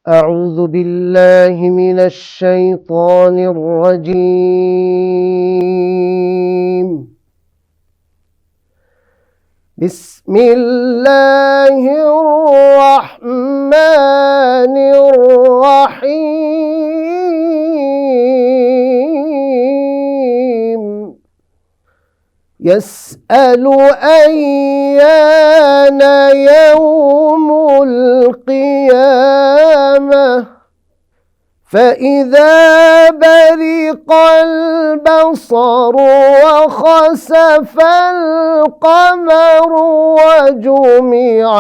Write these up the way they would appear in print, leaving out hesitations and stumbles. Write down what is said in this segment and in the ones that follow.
أعوذ بالله من الشيطان الرجيم. بسم الله الرحمن الرحيم. يسأل أيان يوم القيامة فإذا برق البصر وخسف القمر وجمع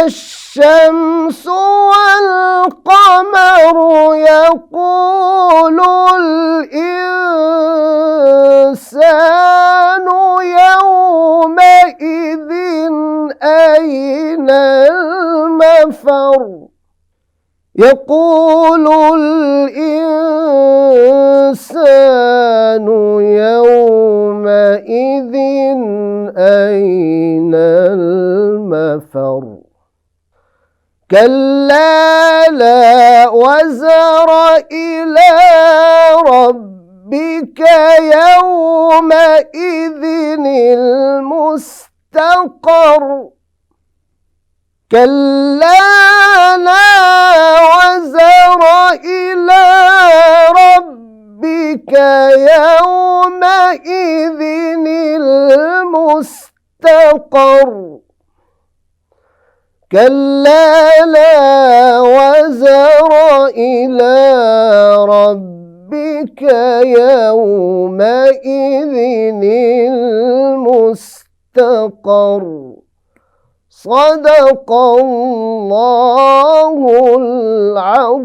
الشمس والقمر يقول الإنسان يومئذ أين المفر يقول الإنسان يومئذ أين المفر كلا لا وزر إلى ربك يومئذ المستقر كلا لا وزر إلى ربك يومئذ المستقر كلا لا وزر إلى ربك يومئذ المستقر صدق الله العظيم.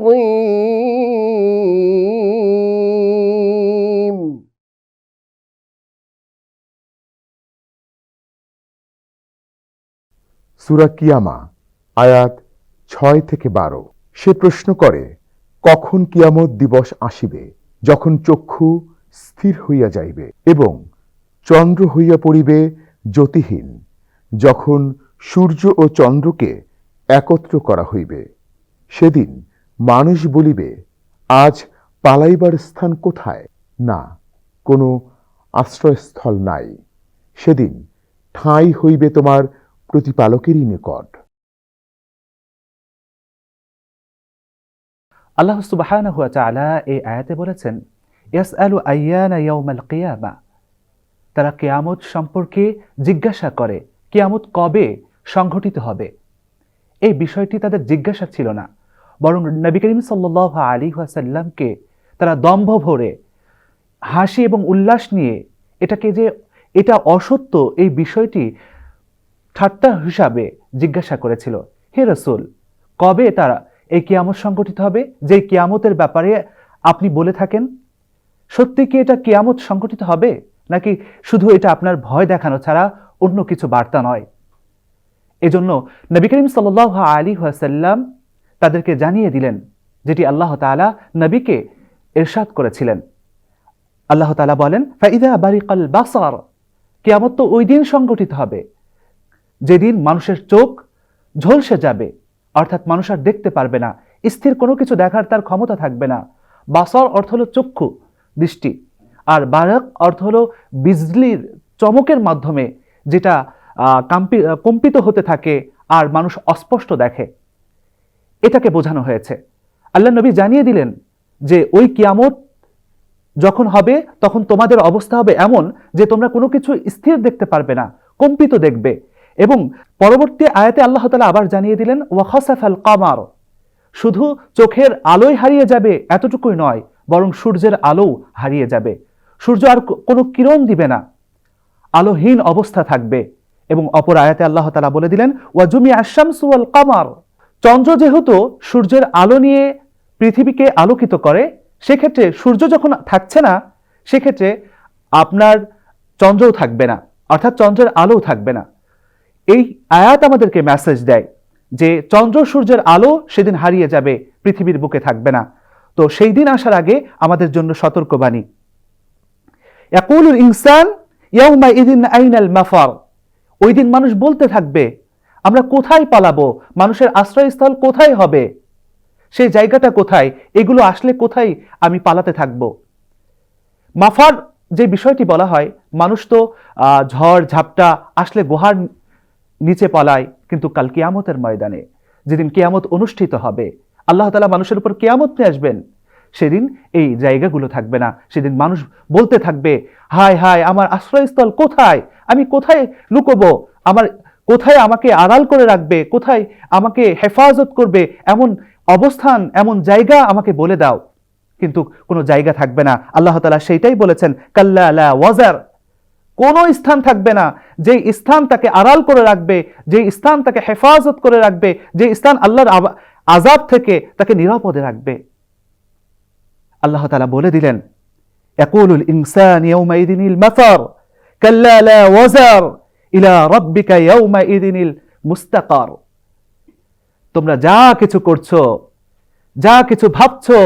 সূরা কিয়ামা আয়াত 6 থেকে 12। সে প্রশ্ন করে, কখন কিয়ামত দিবস আসিবে, যখন চক্ষু স্থির হইয়া যাইবে এবং চন্দ্র হইয়া পড়িবে জ্যোতিহীন, যখন সূর্য ও চন্দ্রকে একত্র করা হইবে। সেদিন মানুষ বলিবে, আজ পালাইবার স্থান কোথায়? না, কোনো আশ্রয়স্থল নাই। সেদিন ঠাঁই হইবে তোমার প্রতিপালকেরই নিকট। আল্লাহ সুবহানাহু ওয়া তাআলা এই আয়াতে বলেছেন, ইয়াসআলু আইয়ানা ইয়াউমাল কিয়ামা, তারা কিয়ামত সম্পর্কে জিজ্ঞাসা করে কিয়ামত কবে সংঘটিত হবে। এই বিষয়টি তাদের জিজ্ঞাসা ছিল না, বরং নবী করিম সাল্লাল্লাহু আলাইহি ওয়াসাল্লামকে তারা দম্ভ ভরে হাসি এবং উল্লাস নিয়ে এটা অসত্য এই বিষয়টি ঠাট্টা হিসাবে জিজ্ঞাসা করেছিল, হে রাসূল, কবে তারা এই কিয়ামত সংঘটিত হবে যে কিয়ামতের ব্যাপারে আপনি বলে থাকেন? সত্যি কি এটা কিয়ামত সংঘটিত হবে, নাকি শুধু এটা আপনার ভয় দেখানো ছাড়া অন্য কিছু বার্তা নয়? এজন্য নবী করিম সাল্লাল্লাহু আলাইহি ওয়াসাল্লাম তাদেরকে জানিয়ে দিলেন যেটি আল্লাহ তাআলা নবীকে ইরশাদ করেছিলেন। আল্লাহ তাআলা বলেন, ফাইযা বারিকাল বাসার, কিয়ামত তো ওই দিন সংঘটিত হবে যেদিন মানুষের চোখ ঝলসে যাবে, অর্থাৎ মানুষ আর দেখতে পারবে না, স্থির কোনো কিছু দেখার তার ক্ষমতা থাকবে না। বাসার অর্থ হলো চক্ষু, দৃষ্টি, আর বারাক অর্থ হলো বিজলির চমকের মাধ্যমে যেটা কম্পিত হতে থাকে আর মানুষ অস্পষ্ট দেখে, এটাকে বোঝানো হয়েছে। আল্লাহ নবী জানিয়ে দিলেন যে ওই কিয়ামত যখন হবে তখন তোমাদের অবস্থা হবে এমন যে তোমরা কোনো কিছু স্থির দেখতে পারবে না, কম্পিত দেখবে। এবং পরবর্তী আয়াতে আল্লাহ তাআলা আবার জানিয়ে দিলেন, ওয়া খাসাফাল কামার, শুধু চোখের আলোই হারিয়ে যাবে এতটুকুই নয়, বরং সূর্যের আলো হারিয়ে যাবে। সূর্য আর কোনো কিরণ দিবে না, আলোহীন অবস্থা থাকবে। এবং অপর আয়াতে আল্লাহ তাআলা বলে দিলেন, ওয়া জুমিআশ শামসু ওয়াল কামার, চন্দ্র যেহেতু সূর্যের আলো নিয়ে পৃথিবীকে আলোকিত করে, সেক্ষেত্রে সূর্য যখন থাকছে না, সেক্ষেত্রে আপনার চন্দ্রও থাকবে না, অর্থাৎ চন্দ্রের আলোও থাকবে না। এই আয়াত আমাদেরকে মেসেজ দেয় যে চন্দ্র সূর্যের আলো সেদিন হারিয়ে যাবে, পৃথিবীর বুকে থাকবে না। তো সেই দিন আসার আগে আমাদের জন্য সতর্কবাণী। ইয়াকুলুল ইনসান ইয়াউমাইযিন আইনাল মাফার, ওই দিন মানুষ বলতে থাকবে আমরা কোথায় পালাবো, মানুষের আশ্রয়স্থল কোথায় হবে, সেই জায়গাটা কোথায়, এগুলো আসলে কোথায় আমি পালাতে থাকব। মাফার যে বিষয়টি বলা হয়, মানুষ তো ঝড় ঝাপটা আসলে গুহার নিচে পালায়, কিন্তু কাল কিয়ামতের ময়দানে যেদিন কিয়ামত অনুষ্ঠিত হবে, আল্লাহ তাআলা মানুষের উপর কিয়ামত নিয়ে আসবেন, সেদিন এই জায়গাগুলো থাকবে না। সেদিন মানুষ বলতে থাকবে হায় হায় আমার আশ্রয়স্থল কোথায়, আমি কোথায় লুকোবো, আমার কোথায় আমাকে আড়াল করে রাখবে, কোথায় আমাকে হেফাজত করবে, এমন অবস্থান এমন জায়গা আমাকে বলে দাও। কিন্তু কোনো জায়গা থাকবে না। আল্লাহ তাআলা সেইটাই বলেছেন, কাল্লা লা ওয়াজার, কোনো স্থান থাকবে না যে স্থান তাকে আড়াল করে রাখবে, যে স্থান তাকে হেফাজত করে রাখবে, যে স্থান আল্লাহর আযাব থেকে তাকে নিরাপদে রাখবে। আল্লাহ তাআলা বলে দিলেন, ইয়াকুলুল ইনসান ইয়াউমাইযিনিল মাফার কাল্লা লা ওয়াজার ইলা রাব্বিকা ইয়াউমাইযিনিল মুস্তাকার। তোমরা যা কিছু করছো, যা কিছু ভাবছো,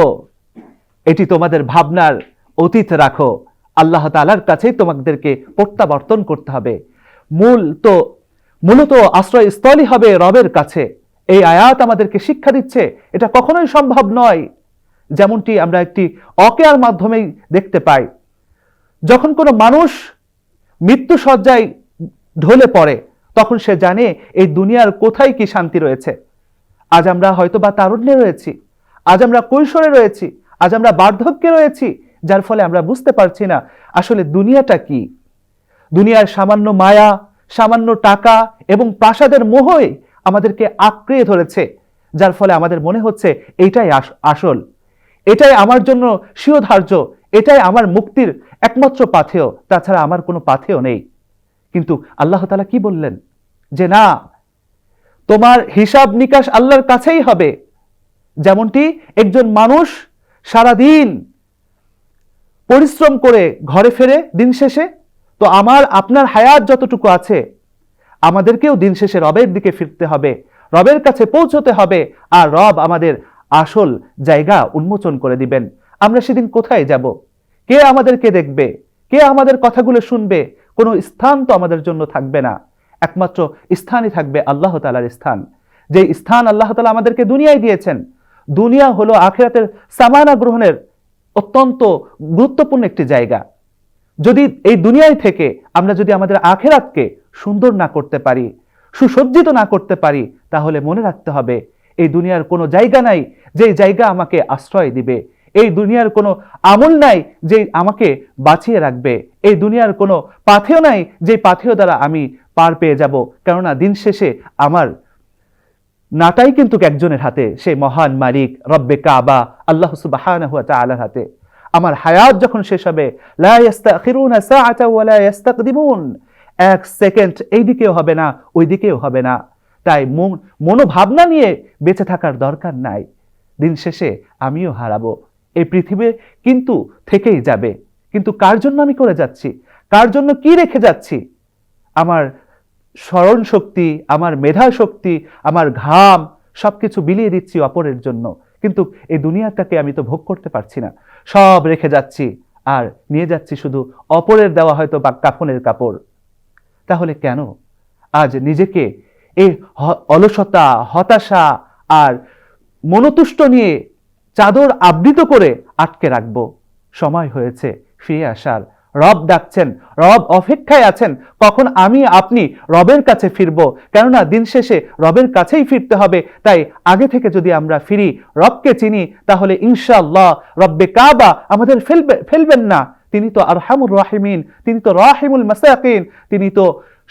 এটি তোমাদের ভাবনার অতীত রাখো, আল্লাহ তাআলার কাছে তোমাদেরকে প্রত্যাবর্তন করতে হবে। মূলত আশ্রয়স্থলই হবে রবের কাছে। এই আয়াত আমাদেরকে শিক্ষা দিচ্ছে এটা কখনোই সম্ভব নয়। যেমনটি আমরা একটি অকেয়ার মাধ্যমেই দেখতে পাই, যখন কোনো মানুষ মৃত্যু শয্যায় ঢলে পড়ে, তখন সে জানে এই দুনিয়ার কোথায় কি শান্তি রয়েছে। আজ আমরা হয়তো বা তারুণ্যে রয়েছি, আজ আমরা কৈশোরে রয়েছি, আজ আমরা বার্ধক্যে রয়েছি, যার ফলে আমরা বুঝতে পারছি না আসলে দুনিয়াটা কি। দুনিয়ার সামান্য মায়া, সামান্য টাকা এবং প্রাসাদের মোহই আমাদেরকে আঁকড়ে ধরেছে, যার ফলে আমাদের মনে হচ্ছে এইটাই আসল, এটাই আমার জন্য শিরোধার্য, এটাই আমার মুক্তির একমাত্র পাথেয়, তাছাড়া আমার কোনো পাথেয় নেই। কিন্তু আল্লাহ তাআলা কি বললেন যে না, তোমার হিসাব নিকাশ আল্লাহর কাছেই হবে। যেমনটি একজন মানুষ সারাদিন পরিশ্রম করে ঘরে ফেরে দিন শেষে, তো আমার আপনার হায়াত যতটুকু আছে আমাদেরকেও দিন শেষে রবের দিকে ফিরতে হবে, রবের কাছে পৌঁছতে হবে, আর রব আমাদের আসল জায়গা উন্মোচন করে দিবেন। আমরা সেদিন কোথায় যাব, কে আমাদেরকে দেখবে, কে আমাদের কথাগুলো শুনবে? কোনো স্থান তো আমাদের জন্য থাকবে না, একমাত্র স্থানই থাকবে আল্লাহ তাআলার স্থান। যে স্থান আল্লাহ তাআলা আমাদেরকে দুনিয়ায় দিয়েছেন, দুনিয়া হলো আখিরাতের সামানা গ্রহণের অত্যন্ত গুরুত্বপূর্ণ একটি জায়গা। যদি এই দুনিয়ায় থেকে আমরা যদি আমাদের আখিরাতকে সুন্দর না করতে পারি, সুসজ্জিত না করতে পারি, তাহলে মনে রাখতে হবে এই দুনিয়ার কোনো জায়গা নাই যে জায়গা আমাকে আশ্রয় দিবে, এই দুনিয়ার কোনো আমল নাই যে আমাকে বাঁচিয়ে রাখবে, এই দুনিয়ার কোনো পাথেয় নাই যে পাথেয় দ্বারা আমি পার পেয়ে যাব। কেননা দিন শেষে আমার নাটাই কিন্তু একজনের হাতে, সেই মহান মালিক রব্বে কাবা আল্লাহ সুবহানাহু ওয়া তাআলার হাতে। আমার হায়াত যখন শেষ হবে, লা ইস্তাখিরুনা সাআতাও ওয়া লা ইস্তাকদিমুন, এক সেকেন্ড এই দিকেও হবে না, ওই দিকেও হবে না। তাই মনোভাবনা নিয়ে বেঁচে থাকার দরকার নাই। দিন শেষে আমিও হারাবো, এই পৃথিবী কিন্তু থেকেই যাবে। কিন্তু কার জন্য আমি করে যাচ্ছি, কার জন্য কি রেখে যাচ্ছি? আমার স্মরণ শক্তি, আমার মেধা শক্তি, আমার ঘাম সবকিছু বিলিয়ে দিচ্ছি অপরের জন্য, কিন্তু এই দুনিয়াটাকে আমি তো ভোগ করতে পারছি না। সব রেখে যাচ্ছি আর নিয়ে যাচ্ছি শুধু অপরের দেওয়া হয়তো বা কাফনের কাপড়। তাহলে কেন আজ নিজেকে এই অলসতা, হতাশা আর মনোতুষ্ট নিয়ে চাদর আবৃত করে আটকে রাখবো? সময় হয়েছে ফিরে আসার। রব ডাকছেন, রব অপেক্ষায় আছেন কখন আমি আপনি রবের কাছে ফিরবো। কেননা দিন শেষে রবের কাছেই ফিরতে হবে। তাই আগে থেকে যদি আমরা ফিরি, রবকে চিনি, তাহলে ইনশাআল্লাহ রব্বে কাবা আমাদের ফেলবেন না। তিনি তো আরহামুর রাহিমিন, তিনি তো রাহিমুল মাসাকিন, তিনি তো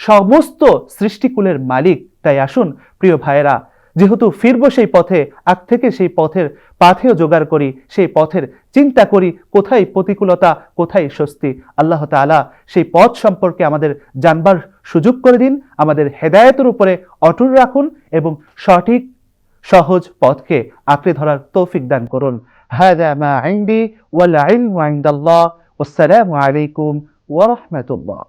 সমস্ত সৃষ্টিকুলের মালিক। তাই আসুন প্রিয় ভাইয়েরা, যেহেতু ফিরবো সেই পথে, আগ থেকে সেই পথের পাথেও জোগাড় করি, সেই পথের চিন্তা করি, কোথায় প্রতিকূলতা, কোথায় স্বস্তি। আল্লাহ তাআলা সেই পথ সম্পর্কে আমাদের জানবার সুযোগ করে দিন, আমাদের হেদায়েতের উপরে অটুট রাখুন এবং সঠিক সহজ পথকে আঁকড়ে ধরার তৌফিক দান করুন। هذا ما عندي والعلم عند الله والسلام عليكم ورحمة الله.